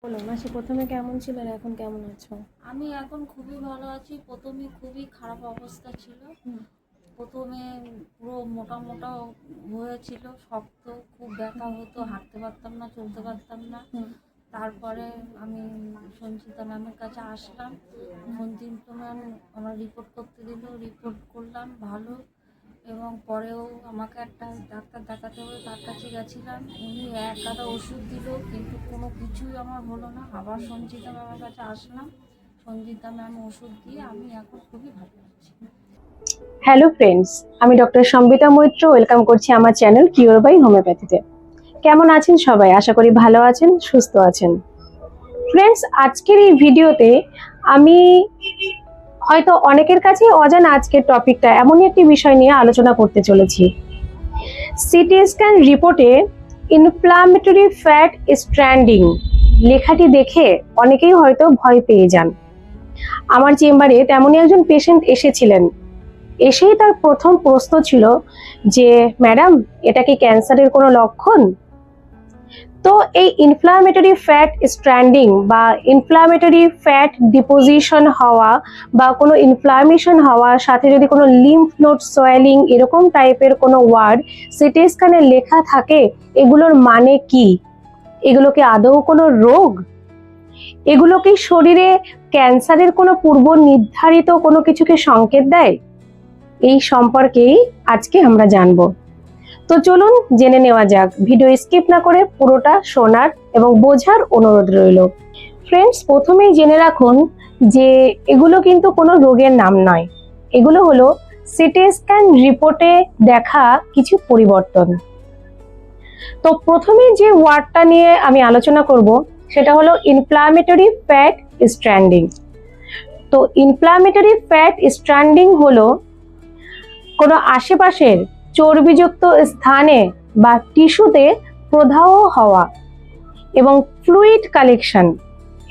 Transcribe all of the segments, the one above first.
বলো মাসি, প্রথমে কেমন ছিল আর এখন কেমন আছো? আমি এখন খুবই ভালো আছি। প্রথমে খুবই খারাপ অবস্থা ছিল। প্রথমে পুরো মোটা মোটা হয়েছিল, শক্ত, খুব ব্যথা হতো, হাঁটতে পারতাম না, চলতে পারতাম না। তারপরে আমি সঞ্চিতা ম্যামের কাছে আসলাম। সঞ্চিতা ম্যাম আমার রিপোর্ট করতে দিল, রিপোর্ট করলাম ভালো। এবং পরেও আমাকে একটা ডাক্তার দেখাতে হবে, তার কাছে গেছিলাম। উনি এক গাদা ওষুধ দিল, কিন্তু কোনো কিছুই আমার হলো না। আবার সঞ্চিতা ম্যামের কাছে আসলাম। সঞ্চিতা ম্যাম ওষুধ দিয়ে আমি এখন খুবই ভালো আছি। হ্যালো ফ্রেন্ডস, আমি ডক্টর সম্বিতা মৈত্র ওয়েলকাম করছি আমার চ্যানেল কিওর বাই হোমিওপ্যাথিতে। কেমন আছেন সবাই? আশা করি ভালো আছেন, সুস্থ আছেন। ফ্রেন্ডস, আজকের এই ভিডিওতে আমি হয়তো অনেকের কাছে অজানা আজকের টপিকটা এমনই একটি বিষয় নিয়ে আলোচনা করতে চলেছি। সিটি স্ক্যান রিপোর্টে ইনফ্লামেটরি ফ্যাট স্ট্র্যান্ডিং লেখাটি দেখে অনেকেই হয়তো ভয় পেয়ে যান। আমার চেম্বারে তেমনই একজন পেশেন্ট এসেছিলেন। এসেই তার প্রথম প্রশ্ন ছিল যে, ম্যাডাম, এটা কি ক্যান্সারের কোনো লক্ষণ? তো এই ইনফ্লামেটরি ফ্যাট স্ট্র্যান্ডিং বা ইনফ্লামেটরি ফ্যাট ডিপোজিশন হওয়া বা কোনো ইনফ্লামেশন হওয়া, সাথে যদি কোনো লিম্ফ নোড সোয়েলিং এরকম টাইপের কোনো ওয়ার্ড সিটি স্ক্যানে লেখা থাকে, এগুলোর মানে কি? এগুলো কি আদৌ কোনো রোগ? এগুলো কি শরীরে ক্যান্সারের কোনো পূর্ব নির্ধারিত কোনো কিছুকে সংকেত দেয়? এই সম্পর্কেই আজকে আমরা জানবো। তো চলুন জেনে নেওয়া যাক। ভিডিও স্কিপ না করে পুরোটা শোনার এবং বোঝার অনুরোধ রইল। ফ্রেন্ডস, প্রথমেই জেনে রাখুন যে এগুলো কিন্তু কোনো রোগের নাম নয়। এগুলো হলো সিটি স্ক্যান রিপোর্টে দেখা কিছু পরিবর্তন। তো প্রথমে যে ওয়ার্ডটা নিয়ে আমি আলোচনা করব সেটা হলো ইনফ্লামেটরি ফ্যাট স্ট্র্যান্ডিং। তো ইনফ্লামেটরি ফ্যাট স্ট্র্যান্ডিং হলো কোনো আশেপাশের চর্বিযুক্ত স্থানে বা টিস্যুতে প্রদাহ হওয়া এবং ফ্লুইড কালেকশন।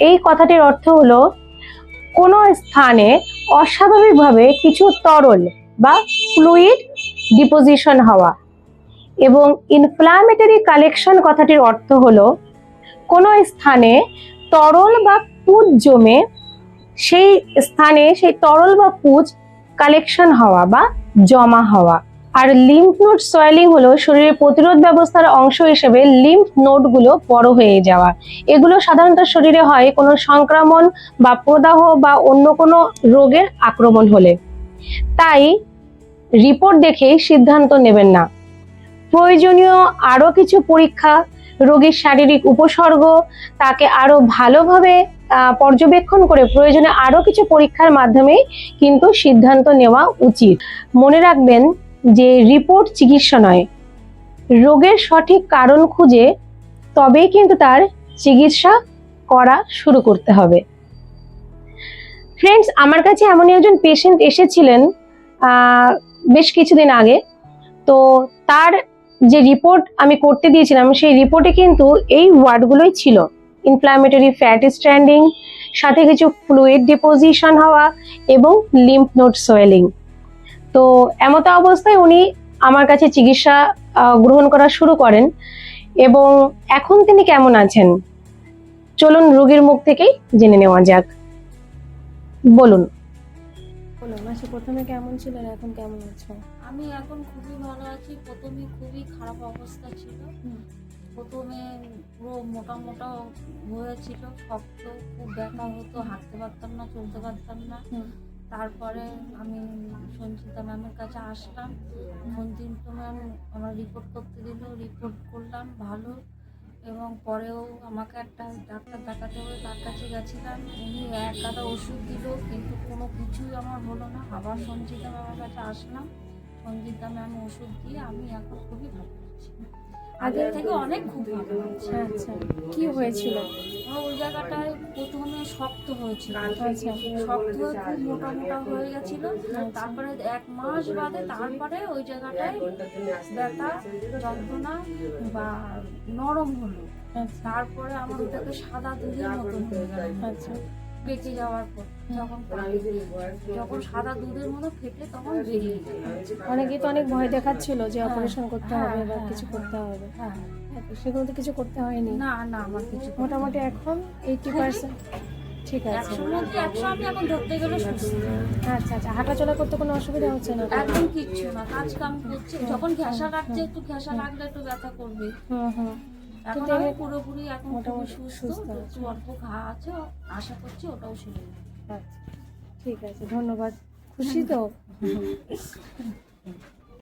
এই কথাটির অর্থ হলো কোনো স্থানে অস্বাভাবিকভাবে কিছু তরল বা ফ্লুইড ডিপোজিশন হওয়া। এবং ইনফ্লামেটরি কালেকশন কথাটির অর্থ হলো কোনো স্থানে তরল বা পুঁজ জমে সেই স্থানে সেই তরল বা পুঁজ কালেকশন হওয়া বা জমা হওয়া। আর লিম্ফ নোড সোয়েলিং হলো শরীরের প্রতিরোধ ব্যবস্থার অংশ হিসেবে লিম্ফ নোডগুলো বড় হয়ে যাওয়া। এগুলো সাধারণত শরীরে হয় কোনো সংক্রমণ বা প্রদাহ বা অন্য কোনো রোগের আক্রমণ হলে। তাই রিপোর্ট দেখে সিদ্ধান্ত নেবেন না। প্রয়োজনীয় আরো কিছু পরীক্ষা, রোগীর শারীরিক উপসর্গ, তাকে আরো ভালোভাবে পর্যবেক্ষণ করে প্রয়োজনে আরো কিছু পরীক্ষার মাধ্যমে কিন্তু সিদ্ধান্ত নেওয়া উচিত। মনে রাখবেন যে রিপোর্ট চিকিৎসা নয়, রোগের সঠিক কারণ খুঁজে তবেই কিন্তু তার চিকিৎসা করা শুরু করতে হবে। ফ্রেন্ডস, আমার কাছে এমনই একজন পেশেন্ট এসেছিলেন বেশ কিছুদিন আগে। তো তার যে রিপোর্ট আমি করতে দিয়েছিলাম সেই রিপোর্টে কিন্তু এই ওয়ার্ডগুলোই ছিল: ইনফ্লামেটরি ফ্যাট স্ট্র্যান্ডিং, সাথে কিছু ফ্লুইড ডিপোজিশন হওয়া এবং লিম্ফ নোড সোয়েলিং। তো এমতো অবস্থায় উনি আমার কাছে চিকিৎসা গ্রহণ করা শুরু করেন। এবং এখন তিনি কেমন আছেন চলুন রোগীর মুখ থেকেই জেনে নেওয়া যাক। বলুন। বলো মাসি, প্রথমে কেমন ছিল আর এখন কেমন আছো? আমি এখন খুবই ভালো আছি। প্রথমে খুবই খারাপ অবস্থা ছিল। প্রথমে পুরো মোটা মোটা হয়েছিল, শক্ত, খুব ব্যথা হতো, হাঁটতে পারতাম না, চলতে পারতাম না। তারপরে আমি সঞ্চিতা ম্যামের কাছে আসলাম। সঞ্চিতা ম্যাম আমার রিপোর্ট করতে দিল, রিপোর্ট করলাম ভালো। এবং পরেও আমাকে একটা ডাক্তার দেখাতে হবে, তার কাছে গেছিলাম। উনি এক গাদা ওষুধ দিল, কিন্তু কোনো কিছুই আমার হলো না। আবার সঞ্চিতা ম্যামের কাছে আসলাম। সঞ্চিতা ম্যাম ওষুধ দিয়ে আমি এখন খুবই ভালো আছি, আগের থেকে অনেক খুব ভালো আছি। আচ্ছা, কি হয়েছিল? আমার ওই জায়গাটায় প্রথমে শক্ত হয়েছিল, আচ্ছা, শক্ত হয়ে খুব মোটা মোটা হয়ে গেছিল। তারপরে 1 মাস বাদে তারপরে ওই জায়গাটায় ব্যথা, যন্ত্রণা বা নরম হলো। তারপরে আমার ওটাকে সাদা দুধের মতন হয়ে গেল। আচ্ছা, পেকে যাওয়ার পর যখন পাকে, যখন সাদা দুধের মতো ফেটে তখন বেরিয়ে যায়। অনেকেই তো অনেক ভয় দেখাচ্ছিল যে হ্যাঁ, অপারেশন করতে হ্যাঁ, হবে বা হ্যাঁ, কিছু করতে হবে। হ্যাঁ তো সেগুলো তো কিছু করতে হয়নি। না না আমার কিছু মোটামুটি এখন 80% ঠিক আছে। 100 মধ্যে 100 আমি এখন ধরতে গেলে সুস্থ। আচ্ছা আচ্ছা, হাঁটাচলা করতে কোনো অসুবিধা হচ্ছে না তো? একদম কিচ্ছু না, কাজ কাম করছে। যখন ঘেঁষা লাগছে, একটু ঘেঁষা লাগলে একটু ব্যথা করবে। হুম হুম। এখন কিন্তু আমি এমনি- পুরোপুরি এখন মোটামুটি খুবই সুস্থ, সুস্থ একটু অল্প ঘা আছে, আশা করছি ওটাও সেরে যাবে। আচ্ছা ঠিক আছে, ধন্যবাদ। খুশি তো?